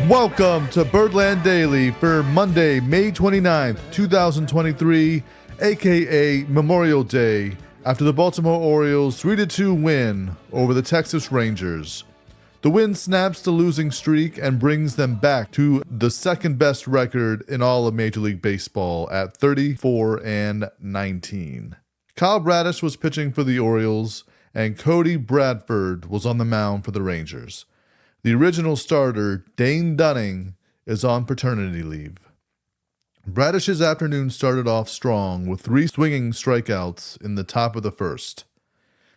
Welcome to Birdland Daily for Monday, May 29th, 2023, aka Memorial Day, after the Baltimore Orioles 3-2 win over the Texas Rangers. The win snaps the losing streak and brings them back to the second best record in all of Major League Baseball at 34-19. Kyle Bradish was pitching for the Orioles, and Cody Bradford was on the mound for the Rangers. The original starter, Dane Dunning, is on paternity leave. Bradish's afternoon started off strong with 3 swinging strikeouts in the top of the first.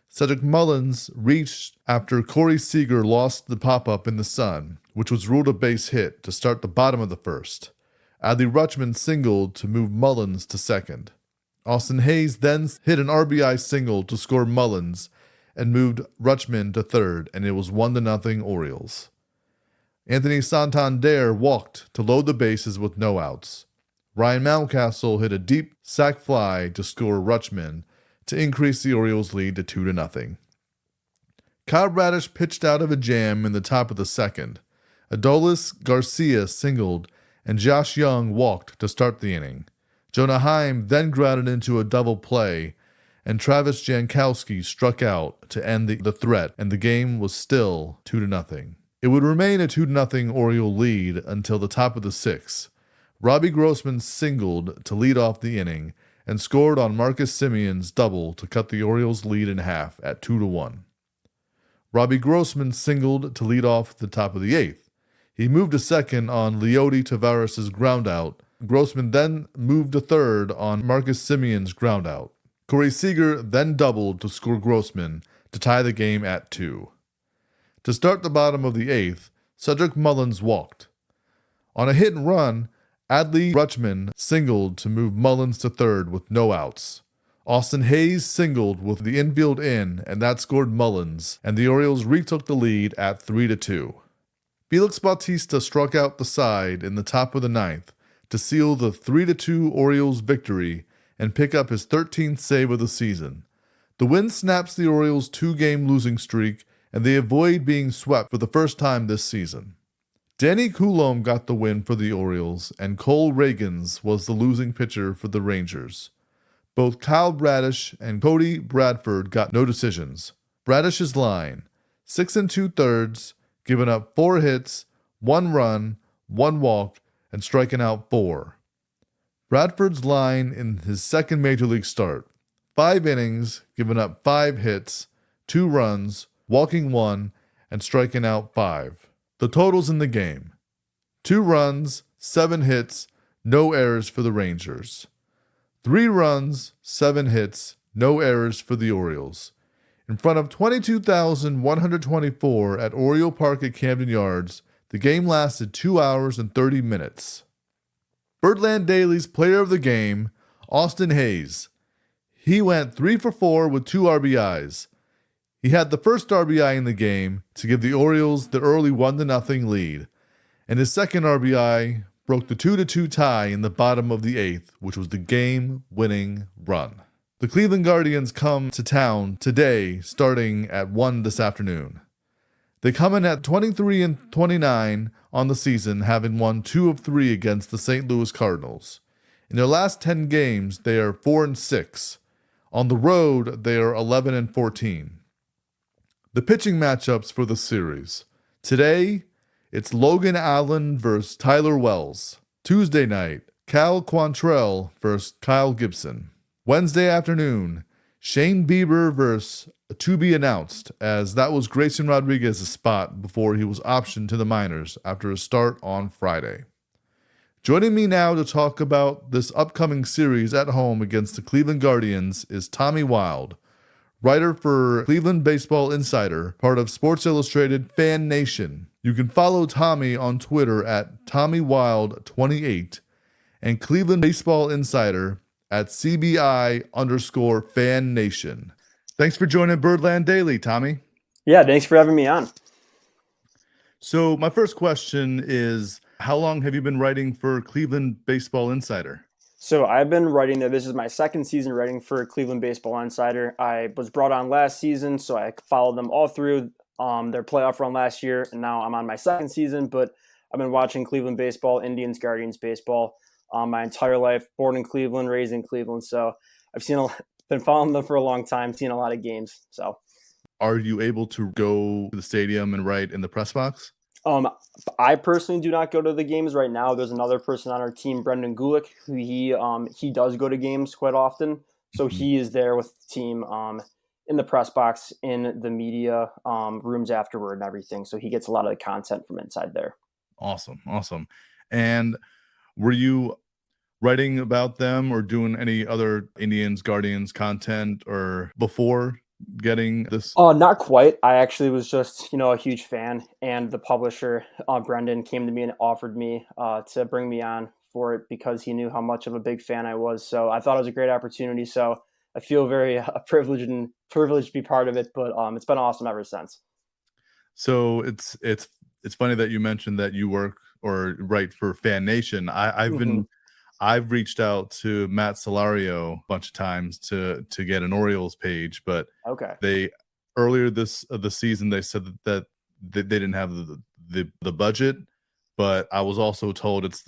Cedric Mullins reached after Corey Seager lost the pop-up in the sun, which was ruled a base hit to start the bottom of the first. Adley Rutschman singled to move Mullins to second. Austin Hayes then hit an RBI single to score Mullins and moved Rutschman to third, and it was 1-0 Orioles. Anthony Santander walked to load the bases with no outs. Ryan Mountcastle hit a deep sac fly to score Rutschman to increase the Orioles' lead to 2-0. Kyle Bradish pitched out of a jam in the top of the second. Adolis Garcia singled, and Josh Young walked to start the inning. Jonah Heim then grounded into a double play, and Travis Jankowski struck out to end the threat, and the game was still 2-0. It would remain a 2-0 Oriole lead until the top of the sixth. Robbie Grossman singled to lead off the inning and scored on Marcus Simeon's double to cut the Orioles' lead in half at 2-1. Robbie Grossman singled to lead off the top of the eighth. He moved to second on Leody Tavares' groundout. Grossman then moved to third on Marcus Simeon's groundout. Corey Seager then doubled to score Grossman to tie the game at 2. To start the bottom of the eighth, Cedric Mullins walked. On a hit and run, Adley Rutschman singled to move Mullins to third with no outs. Austin Hayes singled with the infield in, and that scored Mullins, and the Orioles retook the lead at 3-2. Felix Bautista struck out the side in the top of the ninth to seal the 3-2 Orioles victory and pick up his 13th save of the season. The win snaps the Orioles' 2-game losing streak, and they avoid being swept for the first time this season. Danny Coulombe got the win for the Orioles, and Cole Reagans was the losing pitcher for the Rangers. Both Kyle Bradish and Cody Bradford got no decisions. Bradish's line, 6 2/3, giving up 4 hits, 1 run, 1 walk, and striking out 4. Bradford's line in his second Major League start, 5 innings, giving up 5 hits, 2 runs, walking 1, and striking out 5. The totals in the game: 2 runs, 7 hits, no errors for the Rangers. 3 runs, 7 hits, no errors for the Orioles. In front of 22,124 at Oriole Park at Camden Yards, the game lasted 2 hours and 30 minutes. Birdland Daily's player of the game, Austin Hayes. He went 3 for 4 with 2 RBIs. He had the first RBI in the game to give the Orioles the early 1-0 lead, and his second RBI broke the 2-2 tie in the bottom of the eighth, which was the game-winning run. The Cleveland Guardians come to town today, starting at 1 this afternoon. They come in at 23-29 on the season, having won 2 of 3 against the St. Louis Cardinals. In their last 10 games, they are 4-6. On the road, they are 11-14. The pitching matchups for the series. Today, it's Logan Allen versus Tyler Wells. Tuesday night, Cal Quantrill versus Kyle Gibson. Wednesday afternoon, Shane Bieber versus to be announced, as that was Grayson Rodriguez's spot before he was optioned to the minors after a start on Friday. Joining me now to talk about this upcoming series at home against the Cleveland Guardians is Tommy Wild, writer for Cleveland Baseball Insider, part of Sports Illustrated Fan Nation. You can follow Tommy on Twitter at TommyWild28 and Cleveland Baseball Insider at CBI_Fan Nation. Thanks for joining Birdland Daily, Tommy. Yeah, thanks for having me on. So my first question is, how long have you been writing for Cleveland Baseball Insider? So I've been writing there. This is my second season writing for Cleveland Baseball Insider. I was brought on last season, so I followed them all through their playoff run last year, and now I'm on my second season. But I've been watching Cleveland baseball, Indians, Guardians baseball my entire life. Born in Cleveland, raised in Cleveland, so I've been following them for a long time, seen a lot of games. So, Are you able to go to the stadium and write in the press box? um, I personally do not go to the games right now. There's another person on our team, Brendan Gulick, who he does go to games quite often. So Mhm. he is there with the team in the press box, in the media rooms afterward and everything. So he gets a lot of the content from inside there. Awesome, awesome. And were you writing about them or doing any other Indians Guardians content or before getting this? Not quite. I actually was just, a huge fan, and the publisher, Brendan, came to me and offered me to bring me on for it because he knew how much of a big fan I was. So I thought it was a great opportunity. So I feel very privileged to be part of it. But it's been awesome ever since. So it's funny that you mentioned that you work or write for Fan Nation. Hmm. I've reached out to Matt Solario a bunch of times to get an Orioles page, but Okay. they earlier this of the season they said that they didn't have the budget, but I was also told it's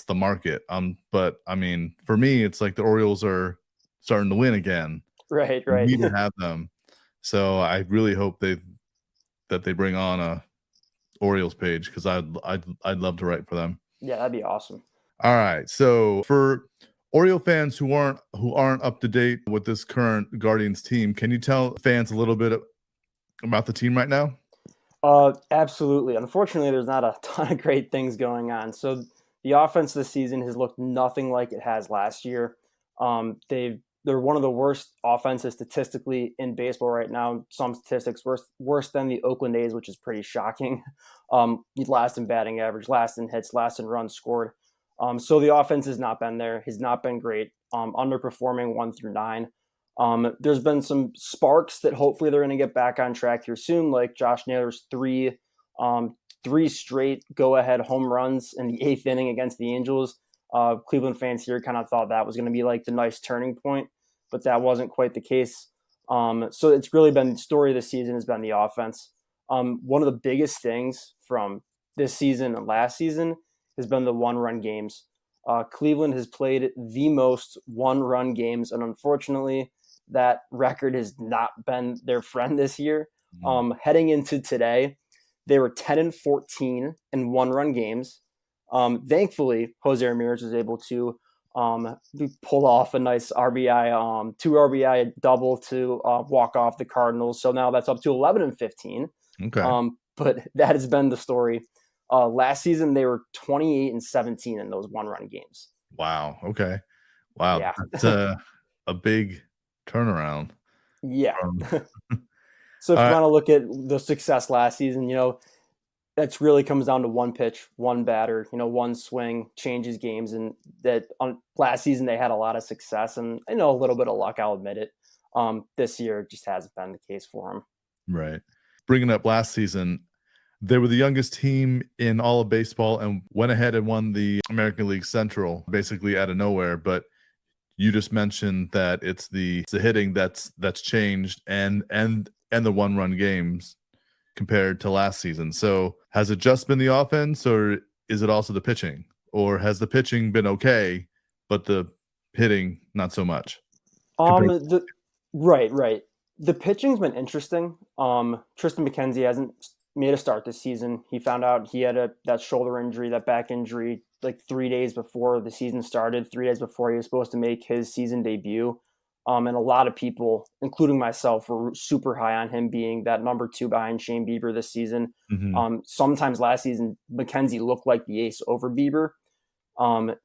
the market. But I mean, for me, it's like the Orioles are starting to win again. Right. We Right. need to have them. So I really hope they bring on a Orioles page because I'd love to write for them. Yeah, that'd be awesome. All right. So for Oriole fans who aren't up to date with this current Guardians team, can you tell fans a little bit about the team right now? Absolutely. Unfortunately, there's not a ton of great things going on. So the offense this season has looked nothing like it has last year. They're one of the worst offenses statistically in baseball right now. Some statistics worse than the Oakland A's, which is pretty shocking. Last in batting average, last in hits, last in runs scored. So the offense has not been there. Has not been great. Underperforming 1 through 9. There's been some sparks that hopefully they're going to get back on track here soon, like Josh Naylor's three straight go-ahead home runs in the 8th inning against the Angels. Cleveland fans here kind of thought that was going to be like the nice turning point, but that wasn't quite the case. So it's really been the story of the season has been the offense. One of the biggest things from this season and last season has been the one-run games. Cleveland has played the most one-run games, and unfortunately, that record has not been their friend this year. Mhm. Heading into today, they were 10-14 in one-run games. Thankfully, Jose Ramirez was able to pull off a nice RBI, 2 RBI double to walk off the Cardinals. So now that's up to 11-15. Okay. But that has been the story. Last season, they were 28-17 in those one-run games. Wow. Okay. Wow. Yeah, That's a big turnaround yeah. from So if all you right. want to look at the success last season, that's really comes down to one pitch, one batter, one swing changes games. And that on last season they had a lot of success and a little bit of luck. I'll admit it. This year just hasn't been the case for them. Right. Bringing up last season, they were the youngest team in all of baseball and went ahead and won the American League Central basically out of nowhere. But you just mentioned that it's the hitting that's changed and the one-run games compared to last season. So has it just been the offense or is it also the pitching? Or has the pitching been okay, but the hitting not so much compared? The right. The pitching's been interesting. Tristan McKenzie hasn't made a start this season. He found out he had that shoulder injury, that back injury, like 3 days before the season started. 3 days before he was supposed to make his season debut. And a lot of people, including myself, were super high on him being that number 2 behind Shane Bieber this season. Mhm. Sometimes last season, McKenzie looked like the ace over Bieber.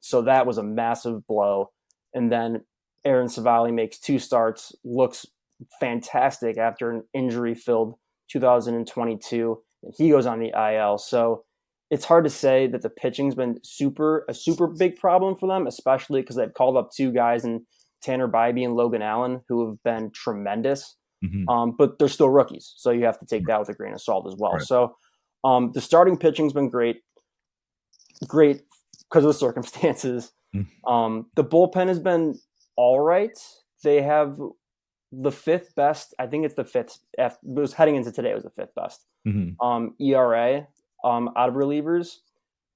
So that was a massive blow. And then Aaron Savali makes 2 starts, looks fantastic after an injury-filled 2022. And he goes on the IL. So it's hard to say that the pitching's been a super big problem for them, especially because they've called up 2 guys in Tanner Bybee and Logan Allen who have been tremendous. Mhm. But they're still rookies, so you have to take that with a grain of salt as well. Right. So the starting pitching's been great because of the circumstances. Mm. The bullpen has been all right. They have the 5th best. I think it's the 5th. It was heading into today. It was the 5th best Mhm. ERA out of relievers.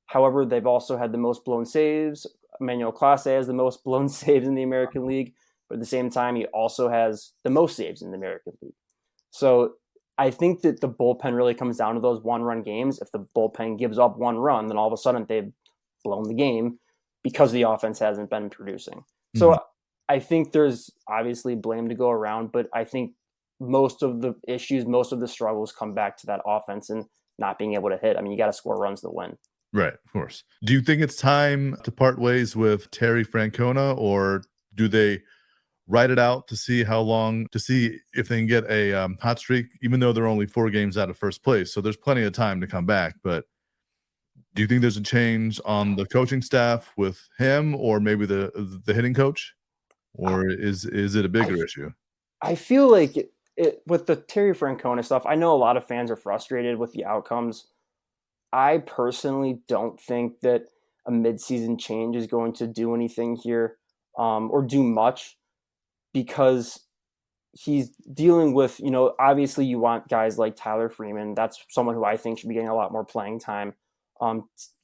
However, they've also had the most blown saves. Emmanuel Clase has the most blown saves in the American League, but at the same time, he also has the most saves in the American League. So I think that the bullpen really comes down to those one-run games. If the bullpen gives up one run, then all of a sudden they've blown the game because the offense hasn't been producing. Mhm. So I think there's obviously blame to go around, but I think most of the issues, most of the struggles come back to that offense and not being able to hit. I mean, you got to score runs to win. Right, of course. Do you think it's time to part ways with Terry Francona, or do they ride it out to see how long, to see if they can get a hot streak, even though they're only 4 games out of first place? So there's plenty of time to come back. But do you think there's a change on the coaching staff with him, or maybe the hitting coach, or is it a I, bigger issue? I feel like with the Terry Francona stuff, I know a lot of fans are frustrated with the outcomes. I personally don't think that a midseason change is going to do anything here, or do much, because he's dealing with, obviously you want guys like Tyler Freeman. That's someone who I think should be getting a lot more playing time.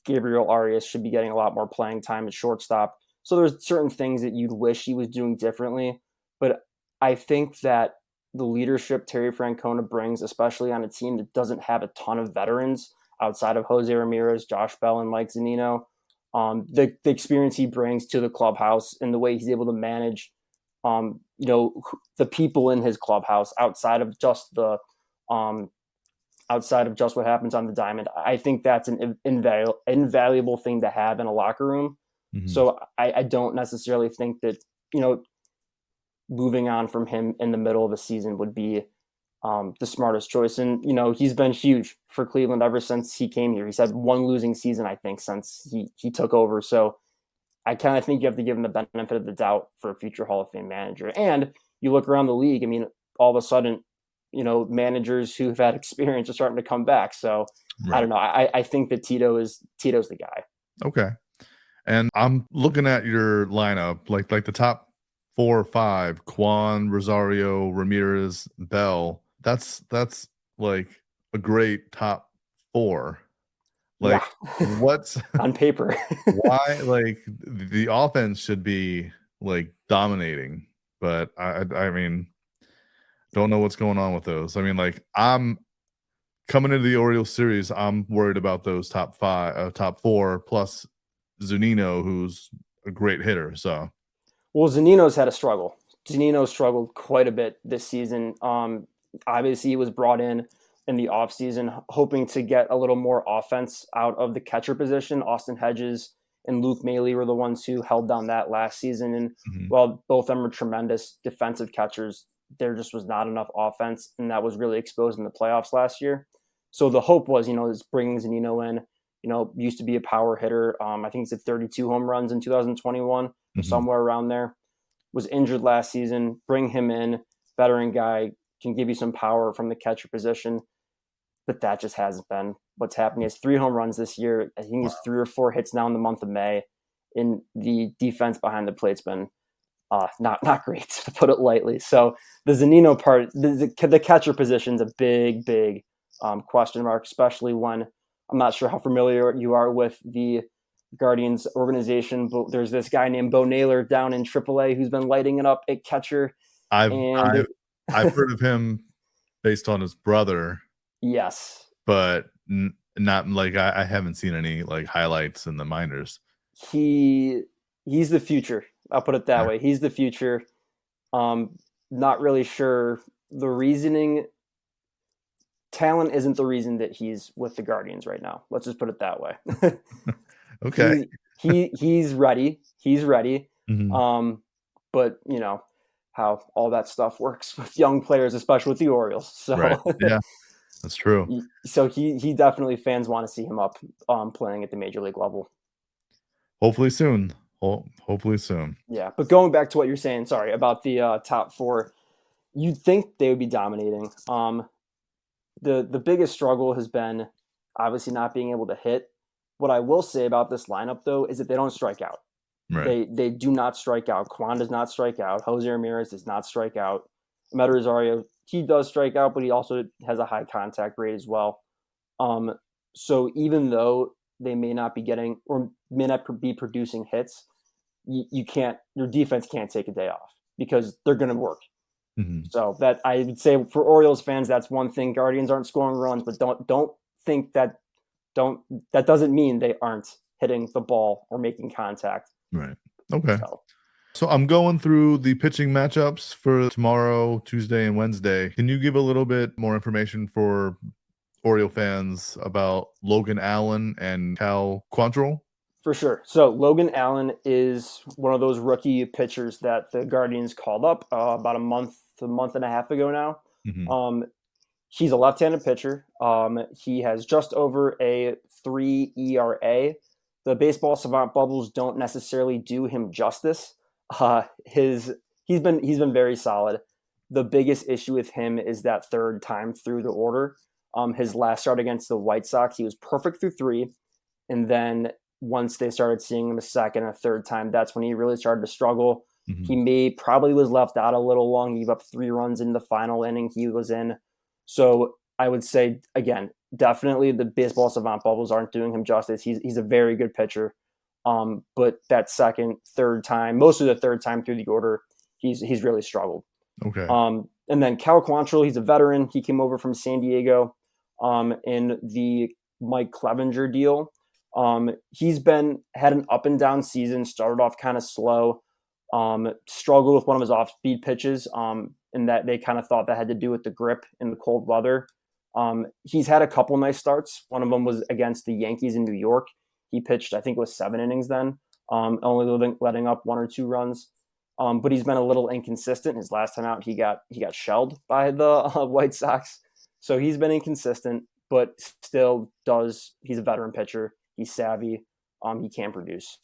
Gabriel Arias should be getting a lot more playing time at shortstop. So there's certain things that you'd wish he was doing differently. But I think that the leadership Terry Francona brings, especially on a team that doesn't have a ton of veterans outside of Jose Ramirez, Josh Bell, and Mike Zunino, the experience he brings to the clubhouse and the way he's able to manage the people in his clubhouse outside of just what happens on the diamond. I think that's an invaluable thing to have in a locker room. Mhm. So I don't necessarily think that, moving on from him in the middle of the season would be the smartest choice. And, he's been huge for Cleveland ever since he came here. He's had one losing season, I think, since he took over. So I kind of think you have to give him the benefit of the doubt for a future Hall of Fame manager. And you look around the league, I mean, all of a sudden, managers who've had experience are starting to come back. So I Right. don't know. I think that Tito's the guy. Okay. And I'm looking at your lineup, like the top 4 or 5: Quan, Rosario, Ramirez, Bell. That's like a great top 4. Like, Yeah, what's on paper. why, like, the offense should be, like, dominating, but I mean, don't know what's going on with those. I mean, like, I'm coming into the Orioles series, I'm worried about those top 4 plus Zunino, who's a great hitter, so Well, Zanino's had a struggle. Zanino struggled quite a bit this season. Obviously, he was brought in the offseason hoping to get a little more offense out of the catcher position. Austin Hedges and Luke Maley were the ones who held down that last season. And mhm, while both of them are tremendous defensive catchers, there just was not enough offense, and that was really exposed in the playoffs last year. So the hope was, is bringing Zanino in. Used to be a power hitter. I think he's at 32 home runs in 2021 or mhm, somewhere around there. Was injured last season. Bring him in, veteran guy, can give you some power from the catcher position, but that just hasn't been what's happening. He has 3 home runs this year. I think he's 3 or 4 hits now in the month of May. And the defense behind the plate's been not great, to put it lightly. So the Zanino part, the catcher position is a big question mark, especially when I'm not sure how familiar you are with the Guardians organization, but there's this guy named Bo Naylor down in AAA who's been lighting it up at catcher. I've And I've I've heard of him based on his brother, yes, but not like I haven't seen any, like, highlights in the minors. he he's the future. I'll put it that Yeah, way. He's the future. Um, Not really sure the reasoning. Talent isn't the reason that he's with the Guardians right now. Let's just put it that way. okay. He's ready. He's ready. Mhm, Um, but how all that stuff works with young players, especially with the Orioles. right, So yeah, that's true. he definitely, fans want to see him up playing at the major league level. Hopefully soon. Hopefully soon. Yeah, but going back to what you're saying, sorry about the top 4, you'd think they would be dominating. The biggest struggle has been obviously not being able to hit. What I will say about this lineup, though, is that they don't strike out. Right. They do not strike out. Quan does not strike out. Jose Ramirez does not strike out. Meta Rosario, he does strike out, but he also has a high contact rate as well. Um, so even though they may not be getting or may not be producing hits, your defense can't take a day off because they're going to work. Mhm. So that I would say for Orioles fans, that's one thing. Guardians aren't scoring runs, but don't think that that doesn't mean they aren't hitting the ball or making contact. Right. Okay. So So I'm going through the pitching matchups for tomorrow, Tuesday, and Wednesday. Can you give a little bit more information for Oriole fans about Logan Allen and Cal Quantrill? for sure. So Logan Allen is one of those rookie pitchers that the Guardians called up about a month and a half ago now. Mhm. He's a left-handed pitcher. He has just over a 3 ERA. The baseball savant bubbles don't necessarily do him justice. He's been very solid. The biggest issue with him is that third time through the order. His last start against the White Sox, he was perfect through 3, and then once they started seeing him a second and a third time, that's when he really started to struggle. Mhm. He probably was left out a little long. He gave up 3 runs in the final inning he was in. So I would say, again, definitely the baseball savant bubbles aren't doing him justice. He's a very good pitcher. But that second, third time, mostly the third time through the order, he's really struggled. Okay. And then Cal Quantrill, he's a veteran. He came over from San Diego in the Mike Clevenger deal. He's had an up and down season, started off kind of slow, struggled with one of his off-speed pitches, and that they kind of thought that had to do with the grip in the cold weather. He's had a couple nice starts. One of them was against the Yankees in New York. He pitched, I think it was 7 innings then, only letting up 1 or 2 runs. But he's been a little inconsistent. His last time out, he got shelled by the White Sox. So he's been inconsistent, but still he's a veteran pitcher. He's savvy. He can produce.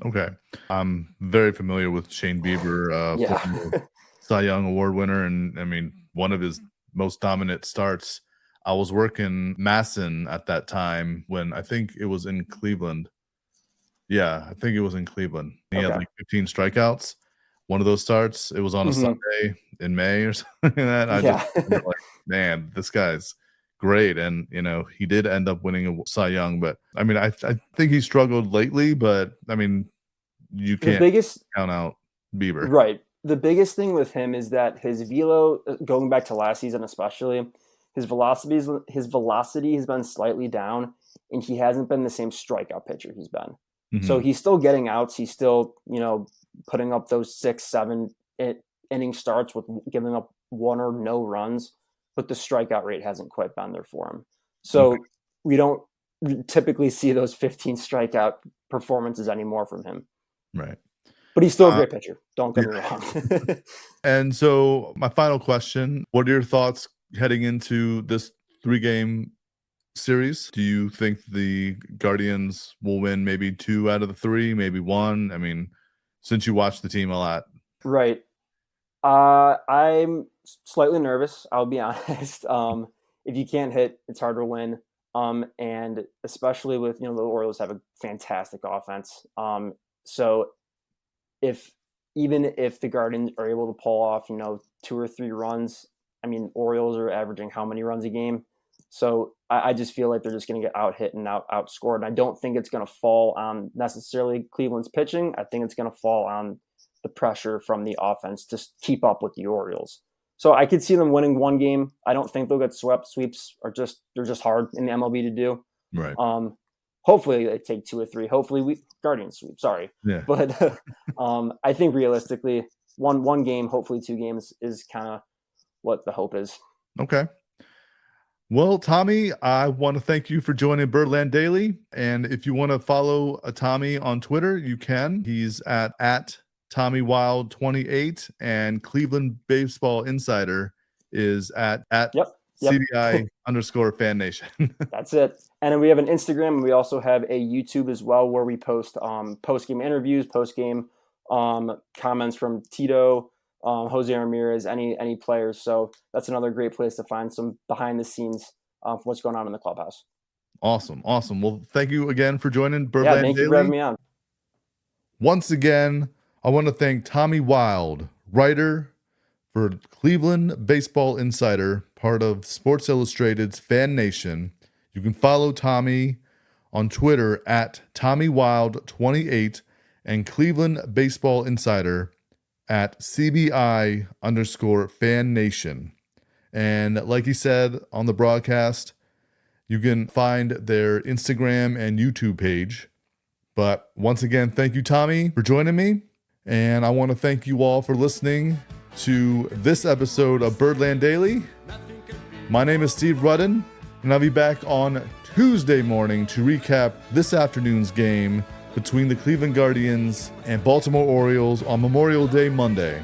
Okay. I'm very familiar with Shane Bieber, Yeah. former Cy Young Award winner, and I mean, one of his most dominant starts. I was working Masson at that time when I think it was in Cleveland. Yeah, I think it was in Cleveland. He had Okay. like 15 strikeouts. One of those starts, it was on a Mhm. Sunday in May or something like that. I Yeah. just remember like, man, this guy's great. And, he did end up winning a Cy Young, but I mean, I think he struggled lately, but I mean, you The can't biggest count out Bieber. Right. The biggest thing with him is that his velo, going back to last season especially, his velocity has been slightly down, and he hasn't been the same strikeout pitcher he's been. So Mhm. he's still getting outs. He's still, putting up those 6, 7 inning starts with giving up 1 or no runs, but the strikeout rate hasn't quite been there for him. Okay. So we don't typically see those 15 strikeout performances anymore from him. Right. But he's still a Uh, great pitcher. Don't get me wrong. And so my final question, what are your thoughts heading into this 3-game series? Do you think the Guardians will win maybe 2 out of the 3, maybe 1? I mean, since you watch the team a lot. Right. I'm slightly nervous, I'll be honest. If you can't hit, it's hard to win. And especially with, the Orioles have a fantastic offense. So even if the Guardians are able to pull off, 2 or 3 runs, I mean, Orioles are averaging how many runs a game? So I just feel like they're just going to get out hit and outscored. And I don't think it's going to fall on necessarily Cleveland's pitching. I think it's going to fall on the pressure from the offense to keep up with the Orioles. So I could see them winning 1 game. I don't think they'll get swept. Sweeps they're just hard in the MLB to do. Right. Hopefully they take 2 or 3. Hopefully Guardians sweep. Sorry, Yeah. but I think realistically, one game, hopefully 2 games is kind of what the hope is. Okay. Well, Tommy, I want to thank you for joining Birdland Daily. And if you want to follow Tommy on Twitter, you can. He's at TommyWild28, and Cleveland Baseball Insider is at Yep. CDI_Fan Nation. That's it. And then we have an Instagram, and we also have a YouTube as well, where we post post-game interviews, post-game comments from Tito, Jose Ramirez, any players. So that's another great place to find some behind the scenes for what's going on in the clubhouse. Awesome. Well, thank you again for joining Birdland Yeah, thank Daily. you for having me on. Once again, I want to thank Tommy Wild, writer for Cleveland Baseball Insider, part of Sports Illustrated's Fan Nation. You can follow Tommy on Twitter at TommyWild28, and Cleveland Baseball Insider at CBI_FanNation. And like he said on the broadcast, you can find their Instagram and YouTube page. But once again, thank you, Tommy, for joining me. And I want to thank you all for listening to this episode of Birdland Daily. My name is Steve Rudden, and I'll be back on Tuesday morning to recap this afternoon's game between the Cleveland Guardians and Baltimore Orioles on Memorial Day Monday.